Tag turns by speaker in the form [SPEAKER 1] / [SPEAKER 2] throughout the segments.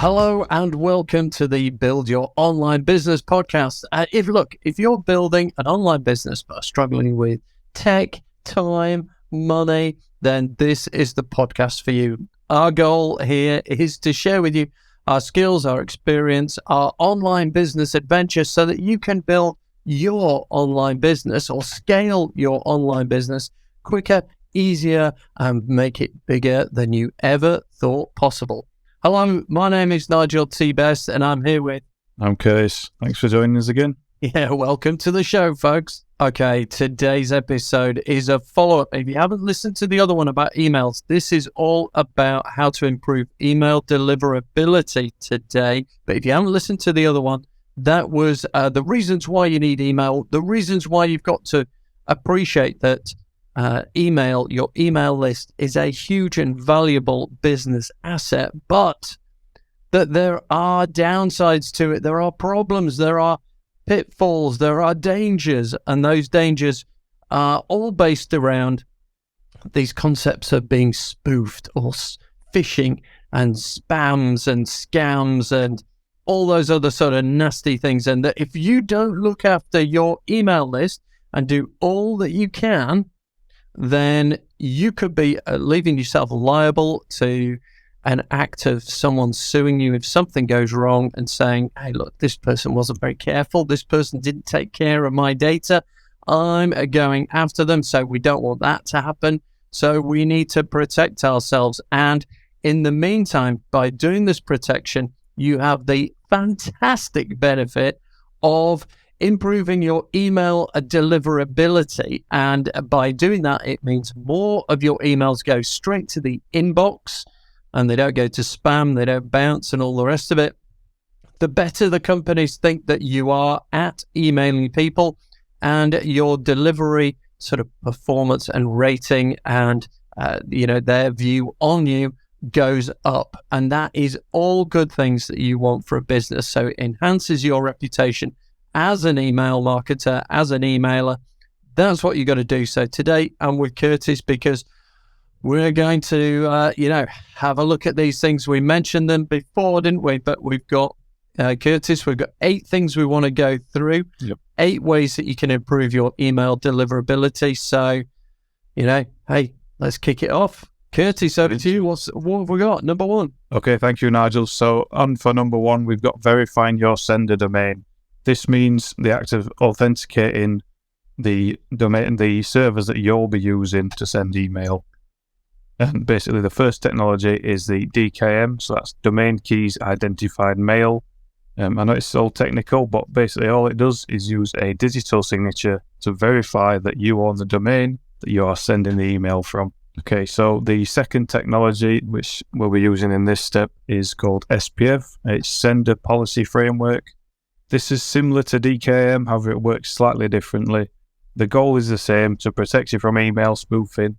[SPEAKER 1] Hello and welcome to the Build Your Online Business podcast. If you're building an online business but are struggling with tech, time, money, then this is the podcast for you. Our goal here is to share with you our skills, our experience, our online business adventure so that you can build your online business or scale your online business quicker, easier, and make it bigger than you ever thought possible. Hello, my name is Nigel T. Best, and I'm here with...
[SPEAKER 2] I'm Curtis. Thanks for joining us again.
[SPEAKER 1] Yeah, welcome to the show, folks. Okay, today's episode is a follow-up. If you haven't listened to the other one about emails, this is all about how to improve email deliverability today. But if you haven't listened to the other one, that was the reasons why you need email, the reasons why you've got to appreciate that your email list is a huge and valuable business asset, but that there are downsides to it. There are problems, there are pitfalls, there are dangers, and those dangers are all based around these concepts of being spoofed or phishing and spams and scams and all those other sort of nasty things. And that if you don't look after your email list and do all that you can, then you could be leaving yourself liable to an act of someone suing you if something goes wrong and saying, hey, look, this person wasn't very careful. This person didn't take care of my data. I'm going after them. So we don't want that to happen. So we need to protect ourselves. And in the meantime, by doing this protection, you have the fantastic benefit of improving your email deliverability. And by doing that, it means more of your emails go straight to the inbox and they don't go to spam, they don't bounce and all the rest of it. The better the companies think that you are at emailing people, and your delivery sort of performance and rating and their view on you goes up. And that is all good things that you want for a business. So it enhances your reputation as an email marketer, as an emailer. That's what you got to do. So today I'm with Curtis because we're going to, have a look at these things. We mentioned them before, didn't we? But we've got, Curtis, we've got 8 things we want to go through.
[SPEAKER 2] Yep.
[SPEAKER 1] 8 ways that you can improve your email deliverability. So, hey, let's kick it off. Curtis, over to you. What have we got? Number 1.
[SPEAKER 2] Okay, thank you, Nigel. So on for number 1, we've got verifying your sender domain. This means the act of authenticating the domain, the servers that you'll be using to send email. And basically the first technology is the DKM, so that's Domain Keys Identified Mail. I know it's all technical, but basically all it does is use a digital signature to verify that you own the domain that you are sending the email from. Okay, so the second technology which we'll be using in this step is called SPF. It's Sender Policy Framework. This is similar to DKM, however it works slightly differently. The goal is the same, to protect you from email spoofing.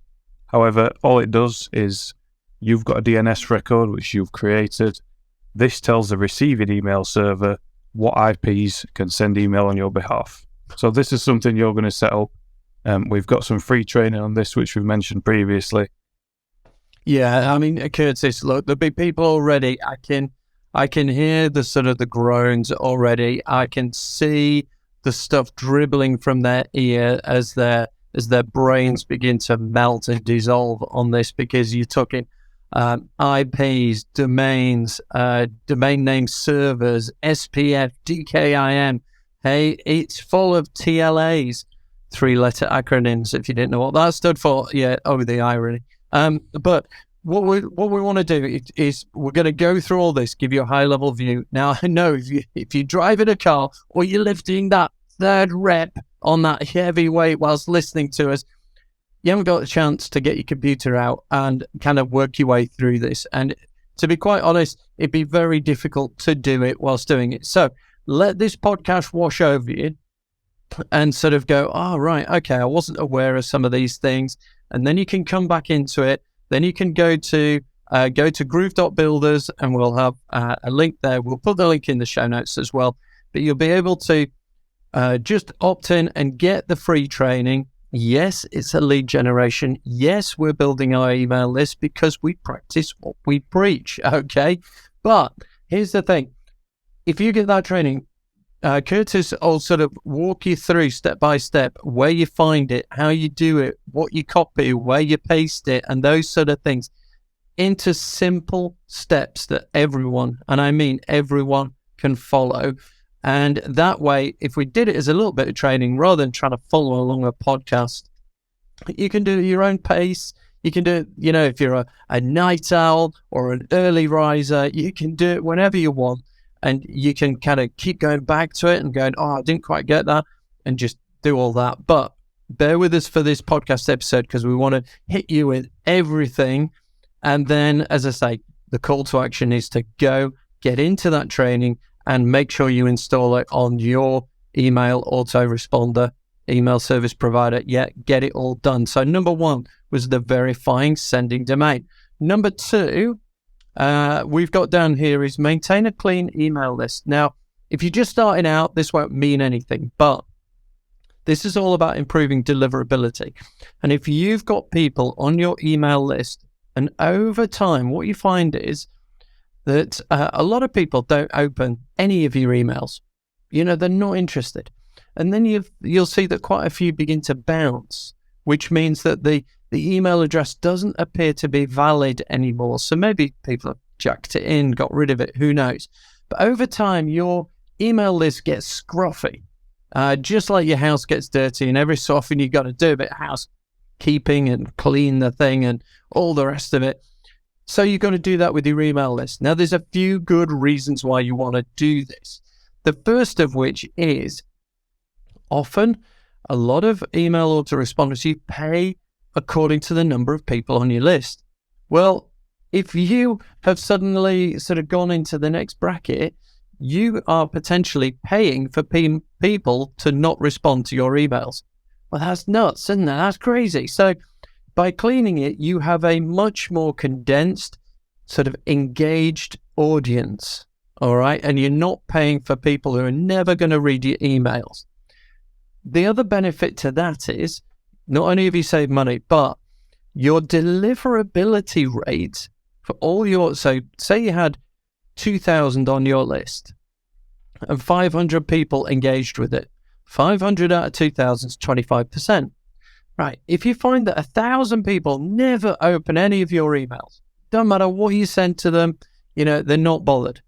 [SPEAKER 2] However, all it does is you've got a DNS record which you've created. This tells the receiving email server what IPs can send email on your behalf. So this is something you're going to set up. We've got some free training on this, which we've mentioned previously.
[SPEAKER 1] Yeah, I mean, Curtis, look, there'll be people already. I can hear the sort of the groans already. I can see the stuff dribbling from their ear as their brains begin to melt and dissolve on this, because you're talking IPs, domains, domain name servers, SPF, DKIM. Hey, it's full of TLAs, 3-letter acronyms, if you didn't know what that stood for. Yeah, the irony. But what we want to do is we're going to go through all this, give you a high level view. Now, I know if you're driving a car or you're lifting that third rep on that heavy weight whilst listening to us, you haven't got a chance to get your computer out and kind of work your way through this. And to be quite honest, it'd be very difficult to do it whilst doing it. So let this podcast wash over you and sort of go, right, okay, I wasn't aware of some of these things. And then you can come back into it. Then you can go to groove.builders, and we'll have a link there. We'll put the link in the show notes as well. But you'll be able to just opt in and get the free training. Yes, it's a lead generation. Yes, we're building our email list because we practice what we preach, okay? But here's the thing. If you get that training, Curtis will sort of walk you through step by step where you find it, how you do it, what you copy, where you paste it, and those sort of things into simple steps that everyone, and I mean everyone, can follow. And that way, if we did it as a little bit of training rather than trying to follow along a podcast, you can do it at your own pace. You can do it, if you're a night owl or an early riser, you can do it whenever you want. And you can kind of keep going back to it and going, I didn't quite get that, and just do all that. But bear with us for this podcast episode because we want to hit you with everything. And then, as I say, the call to action is to go get into that training and make sure you install it on your email autoresponder, email service provider. Yeah, get it all done. So number 1 was the verifying sending domain. Number 2, we've got down here is maintain a clean email list. Now, if you're just starting out, this won't mean anything, but this is all about improving deliverability. And if you've got people on your email list, and over time, what you find is that a lot of people don't open any of your emails. They're not interested. And then you'll see that quite a few begin to bounce, which means that the email address doesn't appear to be valid anymore. So maybe people have jacked it in, got rid of it, who knows. But over time, your email list gets scruffy, just like your house gets dirty, and every so often you've got to do a bit of housekeeping and clean the thing and all the rest of it. So you've got to do that with your email list. Now, there's a few good reasons why you want to do this. The first of which is often a lot of email autoresponders, you pay according to the number of people on your list. Well, if you have suddenly sort of gone into the next bracket, you are potentially paying for people to not respond to your emails. Well, that's nuts, isn't that? That's crazy. So by cleaning it, you have a much more condensed, sort of engaged audience, all right? And you're not paying for people who are never going to read your emails. The other benefit to that is not only have you saved money, but your deliverability rate for all your, so say you had 2,000 on your list and 500 people engaged with it. 500 out of 2,000 is 25%. Right. If you find that 1,000 people never open any of your emails, don't matter what you send to them, they're not bothered.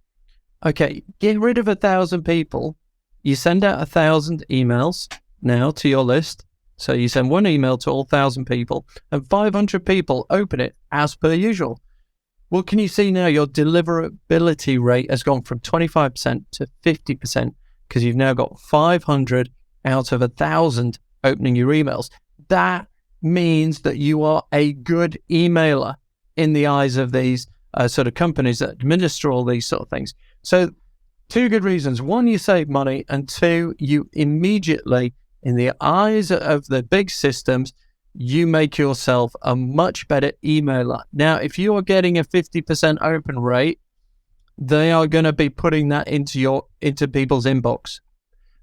[SPEAKER 1] Okay, get rid of 1,000 people. You send out 1,000 emails now to your list. So you send one email to all 1,000 people and 500 people open it as per usual. Well, can you see now your deliverability rate has gone from 25% to 50% because you've now got 500 out of 1,000 opening your emails. That means that you are a good emailer in the eyes of these sort of companies that administer all these sort of things. So 2 good reasons. 1, you save money, and 2, you immediately, in the eyes of the big systems, you make yourself a much better emailer. Now, if you are getting a 50% open rate, they are going to be putting that into people's inbox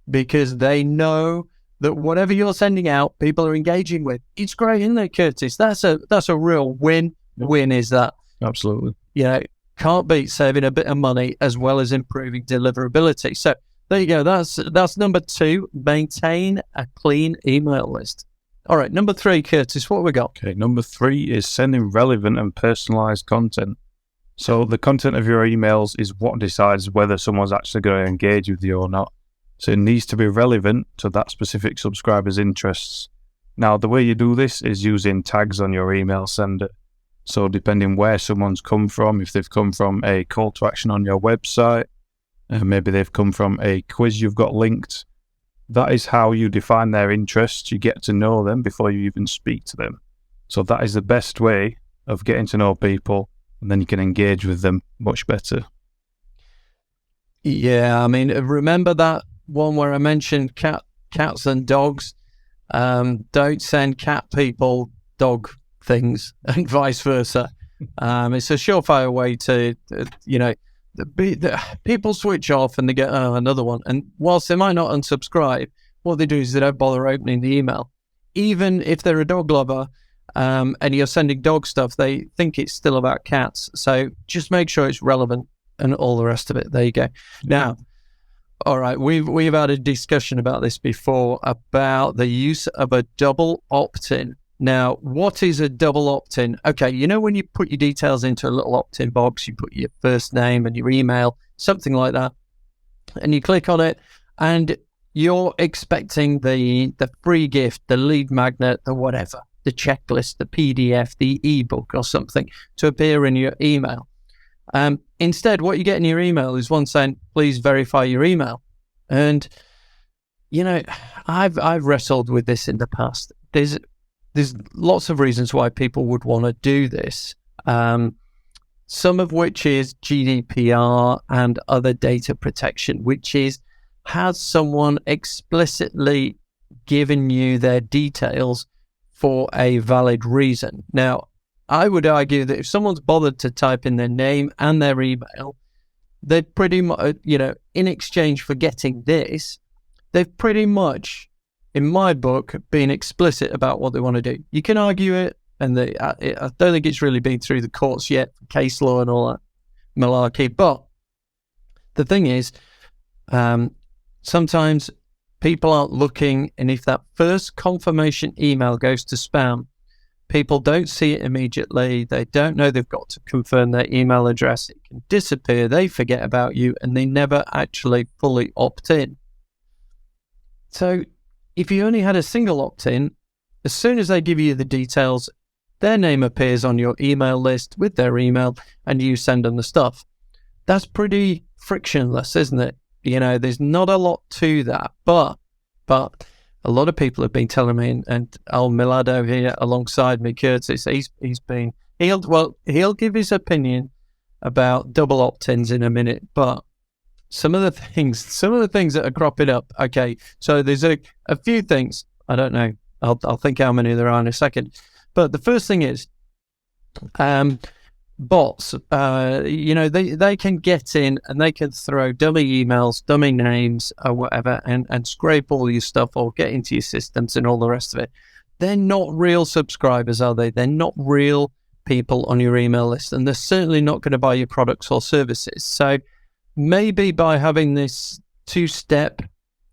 [SPEAKER 1] because they know that whatever you're sending out, people are engaging with. It's great, isn't it, Curtis? That's a real win-win, is that?
[SPEAKER 2] Absolutely.
[SPEAKER 1] Can't beat saving a bit of money as well as improving deliverability. So there you go. That's number 2, maintain a clean email list. All right, number 3, Curtis, what have we got?
[SPEAKER 2] Okay, number 3 is sending relevant and personalized content. So the content of your emails is what decides whether someone's actually going to engage with you or not. So it needs to be relevant to that specific subscriber's interests. Now, the way you do this is using tags on your email sender. So depending where someone's come from, if they've come from a call to action on your website, maybe they've come from a quiz you've got linked, that is how you define their interests. You get to know them before you even speak to them. So that is the best way of getting to know people, and then you can engage with them much better.
[SPEAKER 1] Yeah, I mean, remember that one where I mentioned cats and dogs? Don't send cat people dog things and vice versa. It's a surefire way to, people switch off and they get, another one. And whilst they might not unsubscribe, what they do is they don't bother opening the email. Even if they're a dog lover and you're sending dog stuff, they think it's still about cats. So just make sure it's relevant and all the rest of it. There you go. Now, all right, we've had a discussion about this before, about the use of a double opt-in. Now, what is a double opt-in? Okay, you know when you put your details into a little opt-in box, you put your first name and your email, something like that, and you click on it, and you're expecting the free gift, the lead magnet, the whatever, the checklist, the PDF, the ebook or something to appear in your email. Instead, what you get in your email is one saying, please verify your email. And, you know, I've wrestled with this in the past. There's lots of reasons why people would want to do this. Some of which is GDPR and other data protection, which is, has someone explicitly given you their details for a valid reason? Now, I would argue that if someone's bothered to type in their name and their email, they've pretty much, in exchange for getting this, they've pretty much, in my book, been explicit about what they want to do. You can argue it, and I don't think it's really been through the courts yet, case law and all that malarkey. But the thing is, sometimes people aren't looking, and if that first confirmation email goes to spam, people don't see it immediately. They don't know they've got to confirm their email address. It can disappear. They forget about you, and they never actually fully opt in. So if you only had a single opt-in, as soon as they give you the details, their name appears on your email list with their email, and you send them the stuff. That's pretty frictionless, isn't it? There's not a lot to that, but a lot of people have been telling me, and Al Milado here alongside me, Curtis, he'll give his opinion about double opt-ins in a minute, but some of the things that are cropping up. Okay, so there's a few things. I don't know. I'll think how many there are in a second. But the first thing is, bots. They can get in and they can throw dummy emails, dummy names, or whatever, and scrape all your stuff or get into your systems and all the rest of it. They're not real subscribers, are they? They're not real people on your email list, and they're certainly not going to buy your products or services. So maybe by having this two-step,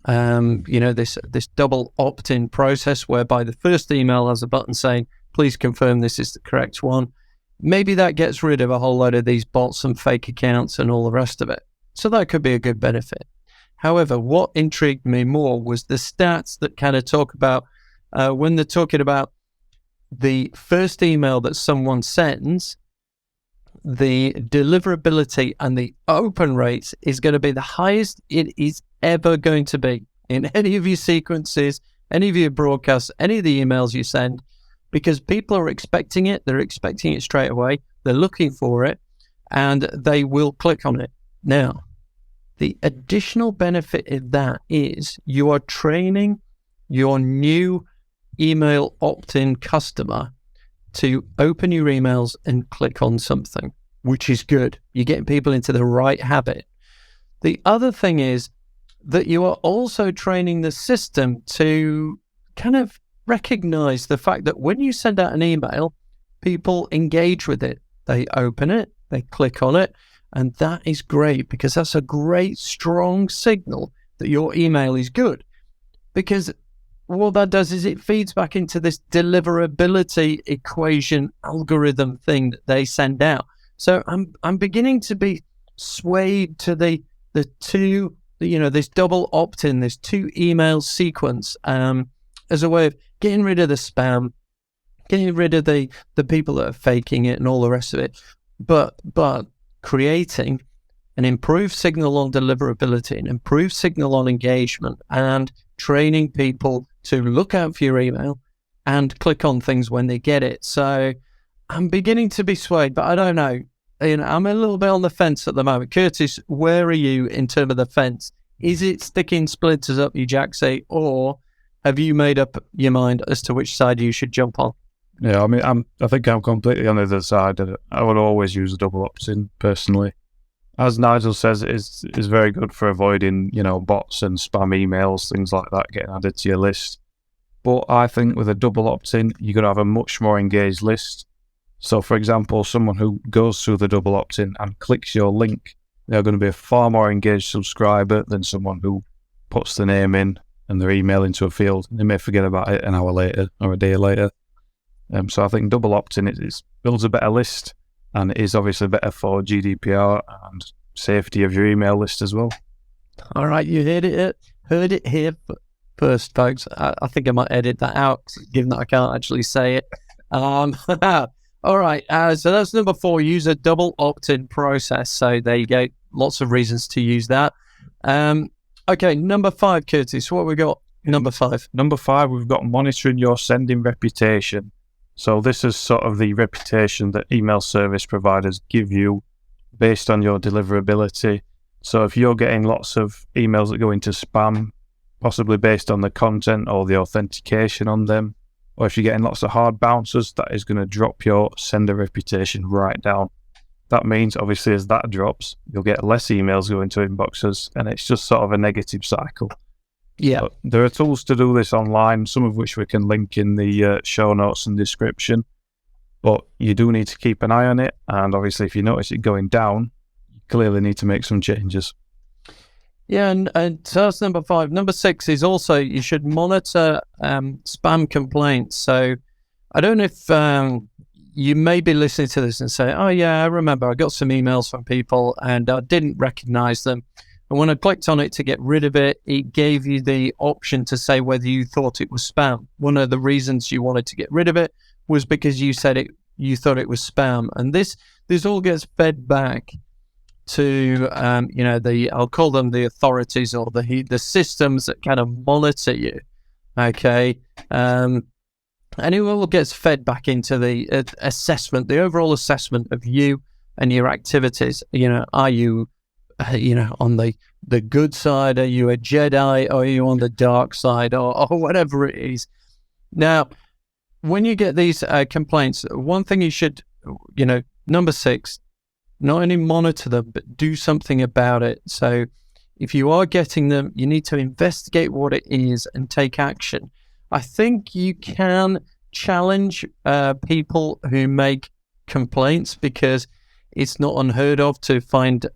[SPEAKER 1] this double opt-in process, whereby the first email has a button saying, please confirm this is the correct one, maybe that gets rid of a whole load of these bots and fake accounts and all the rest of it. So that could be a good benefit. However, what intrigued me more was the stats that kind of talk about when they're talking about the first email that someone sends, the deliverability and the open rates is going to be the highest it is ever going to be in any of your sequences, any of your broadcasts, any of the emails you send, because people are expecting it. They're expecting it straight away. They're looking for it, and they will click on it. Now, the additional benefit of that is you are training your new email opt-in customer to open your emails and click on something, which is good. You're getting people into the right habit. The other thing is that you are also training the system to kind of recognize the fact that when you send out an email, people engage with it. They open it, they click on it, and that is great, because that's a great, strong signal that your email is good. Because what that does is it feeds back into this deliverability equation algorithm thing that they send out. So I'm beginning to be swayed to the two, this double opt-in, this two email sequence, as a way of getting rid of the spam, getting rid of the people that are faking it and all the rest of it, but creating an improved signal on deliverability, an improved signal on engagement, and training people to look out for your email and click on things when they get it. So I'm beginning to be swayed, but I don't know. I'm a little bit on the fence at the moment. Curtis, where are you in terms of the fence? Is it sticking splinters up your jacksie, or have you made up your mind as to which side you should jump on?
[SPEAKER 2] Yeah, I think I'm completely on the other side. I would always use a double opt-in personally. As Nigel says, it's very good for avoiding, bots and spam emails, things like that getting added to your list. But I think with a double opt-in, you're going to have a much more engaged list. So, for example, someone who goes through the double opt-in and clicks your link they're going to be a far more engaged subscriber than someone who puts the name in and their email into a field. They may forget about it an hour later or a day later. So I think double opt-in it builds a better list, and it is obviously better for GDPR and safety of your email list as well.
[SPEAKER 1] All right, you heard it here first, folks. I think I might edit that out, given that I can't actually say it. All right, so that's number 4. Use a double opt-in process. So there you go. Lots of reasons to use that. Okay, number 5, Curtis. What have we got? Number 5.
[SPEAKER 2] Number 5, we've got monitoring your sending reputation. So this is sort of the reputation that email service providers give you based on your deliverability. So if you're getting lots of emails that go into spam, possibly based on the content or the authentication on them, or if you're getting lots of hard bounces, that is going to drop your sender reputation right down. That means, obviously, as that drops, you'll get less emails going to inboxes, and it's just sort of a negative cycle.
[SPEAKER 1] Yeah.
[SPEAKER 2] But there are tools to do this online, some of which we can link in the show notes and description. But you do need to keep an eye on it, and obviously, if you notice it going down, you clearly need to make some changes.
[SPEAKER 1] Yeah, and so that's number 5. Number 6 is also you should monitor spam complaints. So I don't know if you may be listening to this and say, oh yeah, I remember I got some emails from people and I didn't recognize them. And when I clicked on it to get rid of it, it gave you the option to say whether you thought it was spam. One of the reasons you wanted to get rid of it was because you said you thought it was spam. And this all gets fed back to I'll call them the authorities or the systems that kind of monitor you. Okay. And it all gets fed back into the assessment, the overall assessment of you and your activities. Are you on the good side? Are you a Jedi? Or are you on the dark side, or whatever it is? Now, when you get these complaints, one thing you should, number 6, not only monitor them, but do something about it. So if you are getting them, you need to investigate what it is and take action. I think you can challenge people who make complaints, because it's not unheard of to find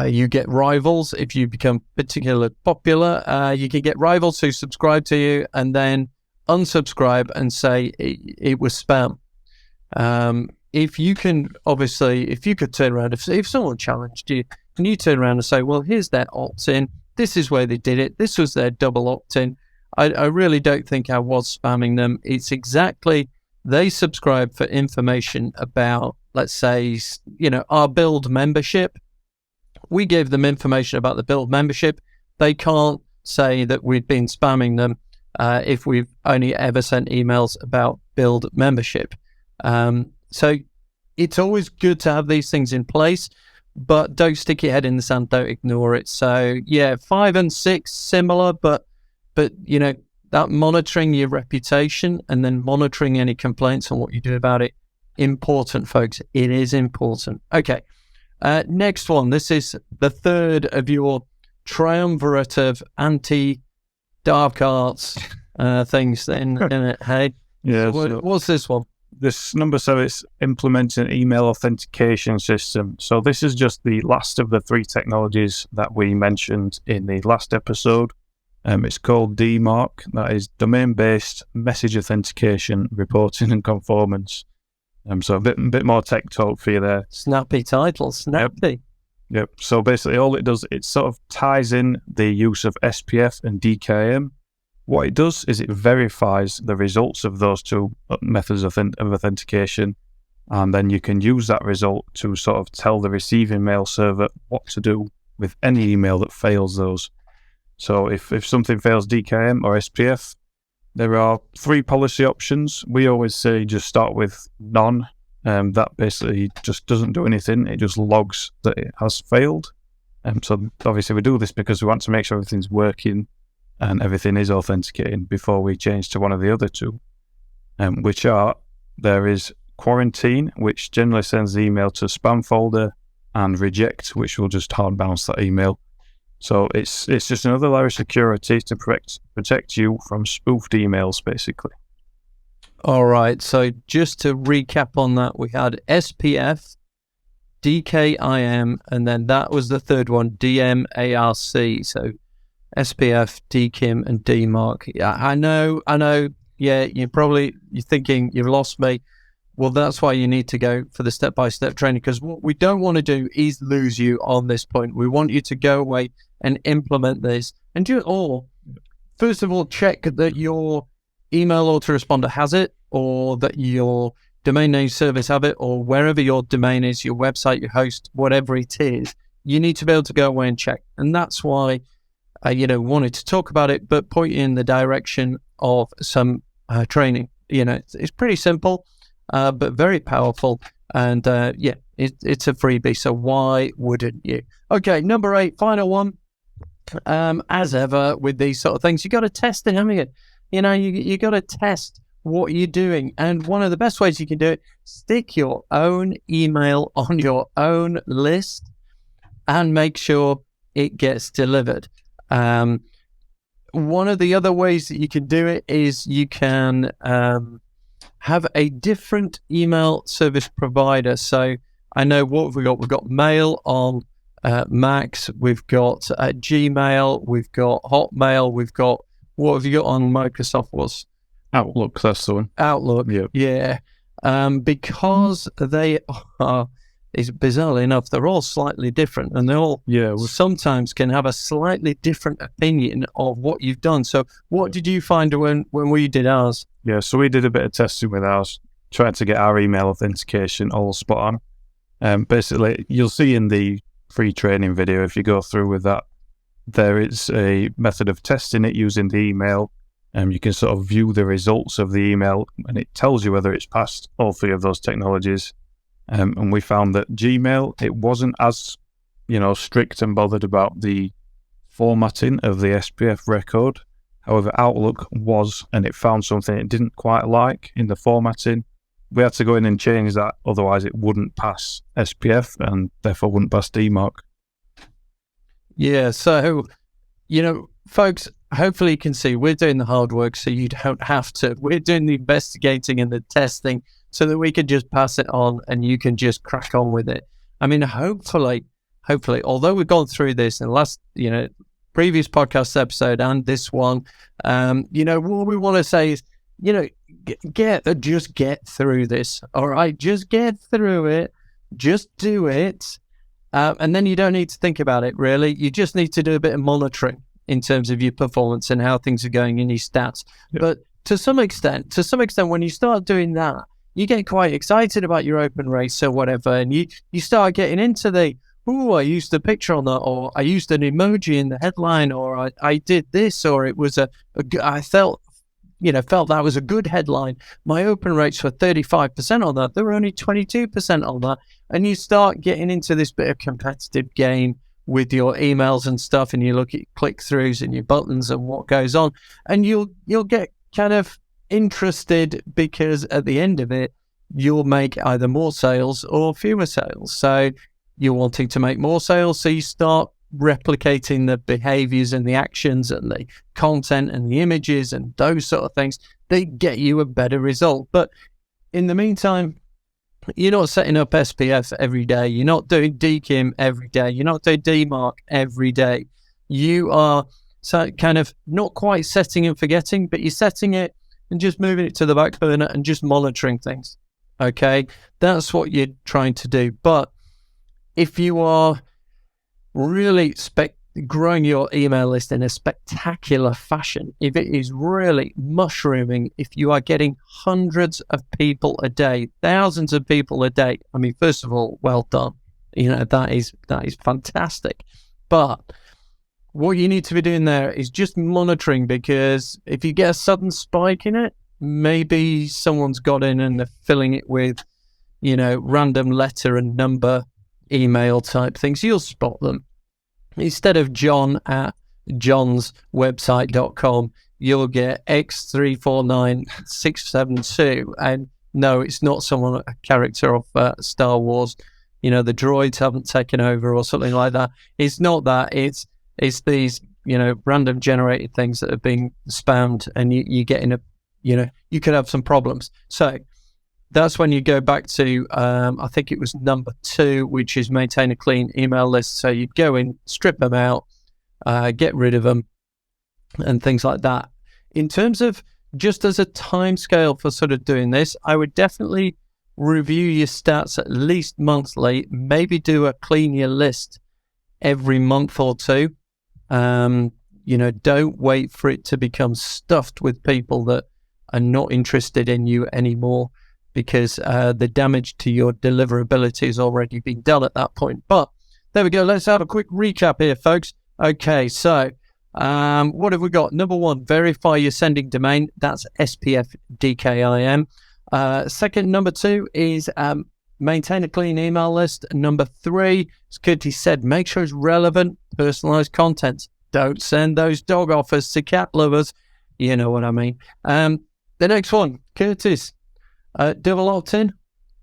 [SPEAKER 1] you get rivals. If you become particularly popular, you can get rivals who subscribe to you and then unsubscribe and say it was spam. If you could turn around, if someone challenged you, and you turn around and say, well, here's their opt-in, this is where they did it, this was their double opt-in, I really don't think I was spamming them. It's exactly, they subscribe for information about, let's say, our Build membership. We gave them information about the Build membership. They can't say that we've been spamming them if we've only ever sent emails about Build membership. So it's always good to have these things in place, but don't stick your head in the sand, don't ignore it. So yeah, 5 and 6, similar, but that monitoring your reputation and then monitoring any complaints and what you do about it, important, folks. It is important. Okay. Next one. This is the third of your triumvirate of anti-dark arts things then, isn't it? Hey?
[SPEAKER 2] Yeah.
[SPEAKER 1] So what's this one?
[SPEAKER 2] This number 7 is implementing an email authentication system. So this is just the last of the 3 technologies that we mentioned in the last episode. It's called DMARC. That is domain-based message authentication, reporting and conformance. So a bit more tech talk for you there.
[SPEAKER 1] Snappy title, snappy.
[SPEAKER 2] Yep. So basically all it does, it sort of ties in the use of SPF and DKIM. What it does is it verifies the results of those 2 methods of authentication, and then you can use that result to sort of tell the receiving mail server what to do with any email that fails those. So if something fails DKIM or SPF, there are 3 policy options. We always say just start with none. That basically just doesn't do anything. It just logs that it has failed. So obviously we do this because we want to make sure everything's working and everything is authenticating before we change to one of the other 2, there is quarantine, which generally sends the email to spam folder, and reject, which will just hard bounce that email. So it's just another layer of security to protect you from spoofed emails, basically.
[SPEAKER 1] All right. So just to recap on that, we had SPF, DKIM, and then that was the third one, DMARC. So SPF, DKIM, and DMARC. Yeah, I know. Yeah, you're thinking you've lost me. Well, that's why you need to go for the step-by-step training, because what we don't want to do is lose you on this point. We want you to go away and implement this and do it all. First of all, check that your email autoresponder has it, or that your domain name service have it, or wherever your domain is, your website, your host, whatever it is, you need to be able to go away and check. And that's why I, wanted to talk about it, but point you in the direction of some training. It's pretty simple, but very powerful. And it's a freebie. So why wouldn't you? Okay, number 8, final one. As ever with these sort of things, you got to test it, haven't you? You got to test what you're doing. And one of the best ways you can do it, stick your own email on your own list and make sure it gets delivered. One of the other ways that you can do it is you can have a different email service provider. So I know what have we got? We've got Mail on Macs, we've got Gmail, we've got Hotmail, we've got, what have you got on Microsoft? Was
[SPEAKER 2] Outlook, that's the one.
[SPEAKER 1] Outlook, yeah. Because they are, is bizarrely enough, they're all slightly different, and they all sometimes can have a slightly different opinion of what you've done. So what did you find when we did ours?
[SPEAKER 2] Yeah, so we did a bit of testing with ours, trying to get our email authentication all spot on. Basically, you'll see in the free training video, if you go through with that, there is a method of testing it using the email. You can sort of view the results of the email, and it tells you whether it's passed all 3 of those technologies. And we found that Gmail, it wasn't as, strict and bothered about the formatting of the SPF record. However, Outlook was, and it found something it didn't quite like in the formatting. We had to go in and change that, otherwise it wouldn't pass SPF and therefore wouldn't pass DMARC.
[SPEAKER 1] Yeah, so, folks, hopefully you can see we're doing the hard work so you don't have to. We're doing the investigating and the testing so that we can just pass it on and you can just crack on with it. I mean, hopefully, although we've gone through this in the last, previous podcast episode and this one, what we want to say is, just get through this. All right, just get through it. Just do it. And then you don't need to think about it, really. You just need to do a bit of monitoring in terms of your performance and how things are going in your stats. Yep. But to some extent, when you start doing that, you get quite excited about your open rates or whatever, and you start getting into the, I used a picture on that, or I used an emoji in the headline, or I did this, or it was I felt that was a good headline. My open rates were 35% on that. They were only 22% on that. And you start getting into this bit of competitive game with your emails and stuff, and you look at click-throughs and your buttons and what goes on, and you'll get kind of interested, because at the end of it, you'll make either more sales or fewer sales. So you're wanting to make more sales, so you start replicating the behaviors and the actions and the content and the images and those sort of things. They get you a better result. But in the meantime, you're not setting up SPF every day. You're not doing DKIM every day. You're not doing DMARC every day. You are kind of not quite setting and forgetting, but you're setting it and just moving it to the back burner and just monitoring things. Okay? That's what you're trying to do. But if you are really growing your email list in a spectacular fashion, if it is really mushrooming, if you are getting hundreds of people a day, thousands of people a day, I mean, first of all, well done. That is fantastic. But what you need to be doing there is just monitoring, because if you get a sudden spike in it, maybe someone's got in and they're filling it with, random letter and number email type things. You'll spot them. Instead of John at johnswebsite.com, you'll get X349672. And no, it's not a character of Star Wars. The droids haven't taken over or something like that. It's not that. It's these, random generated things that are being spammed, and you get in you could have some problems. So that's when you go back to, I think it was number 2, which is maintain a clean email list. So you'd go in, strip them out, get rid of them, and things like that. In terms of just as a time scale for sort of doing this, I would definitely review your stats at least monthly, maybe do a clean your list every month or two. Don't wait for it to become stuffed with people that are not interested in you anymore, because the damage to your deliverability has already been done at that point. But there we go. Let's have a quick recap here, folks. Okay, so what have we got? Number 1, verify your sending domain. That's SPF DKIM. Second, number 2 is maintain a clean email list. Number 3, as Curtis said, make sure it's relevant, personalized content. Don't send those dog offers to cat lovers. You know what I mean. The next one, Curtis, double opt-in.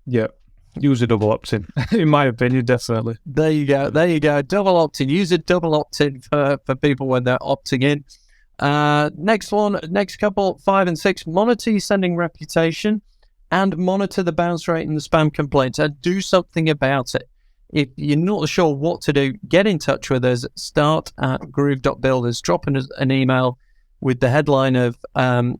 [SPEAKER 2] Yeah, use a double opt-in. In my opinion, definitely.
[SPEAKER 1] There you go. Double opt-in. Use a double opt-in for people when they're opting in. Next couple, 5 and 6, monitor your sending reputation and monitor the bounce rate and the spam complaints and do something about it. If you're not sure what to do, get in touch with us. Start at groove.builders. Drop us an email with the headline of, I'm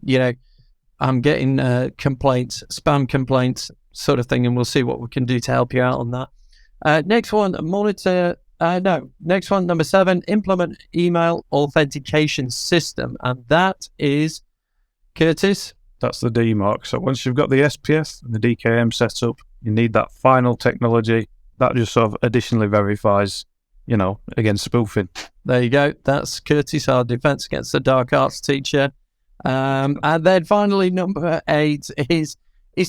[SPEAKER 1] getting complaints, spam complaints, sort of thing, and we'll see what we can do to help you out on that. Next one, number 7, implement email authentication system. And that is, Curtis?
[SPEAKER 2] That's the D mark. So once you've got the SPF and the DKM set up, you need that final technology that just sort of additionally verifies, against spoofing.
[SPEAKER 1] There you go. That's Curtis, our defense against the dark arts teacher. And then finally, number 8 is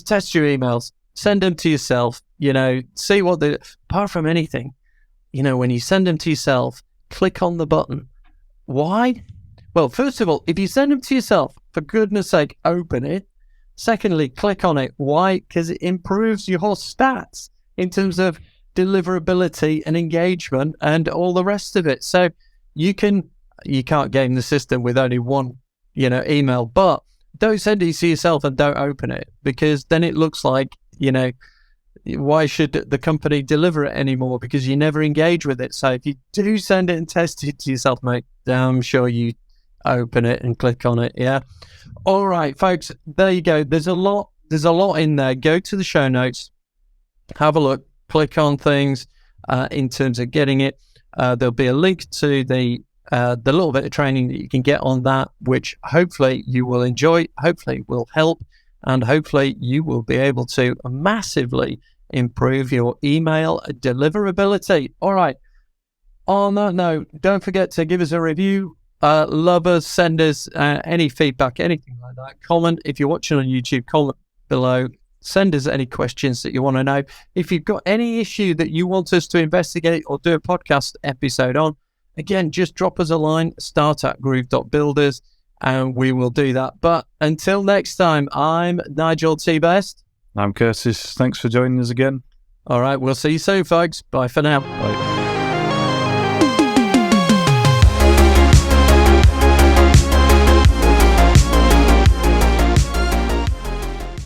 [SPEAKER 1] test your emails. Send them to yourself. See what apart from anything, when you send them to yourself, click on the button. Why? Well, first of all, if you send them to yourself, for goodness sake, open it. Secondly, click on it. Why? Because it improves your stats in terms of deliverability and engagement and all the rest of it. So you can't game the system with only one, email, but don't send it to yourself and don't open it, because then it looks like, why should the company deliver it anymore? Because you never engage with it. So if you do send it and test it to yourself, mate, I'm sure you open it and click on it. Yeah. All right, folks, there you go. There's a lot in there. Go to the show notes, have a look, click on things in terms of getting it. There'll be a link to the little bit of training that you can get on that, which hopefully you will enjoy, hopefully will help, and hopefully you will be able to massively improve your email deliverability. All right. On that note, don't forget to give us a review. Love us, send us any feedback, anything like that. Comment if you're watching on YouTube. Comment below. Send us any questions that you want to know. If you've got any issue that you want us to investigate or do a podcast episode on, again, just drop us a line, start at groove.builders, and we will do that. But until next time, I'm Nigel T. Best.
[SPEAKER 2] I'm Curtis. Thanks for joining us again.
[SPEAKER 1] All right, we'll see you soon, folks. Bye for now.
[SPEAKER 2] Bye.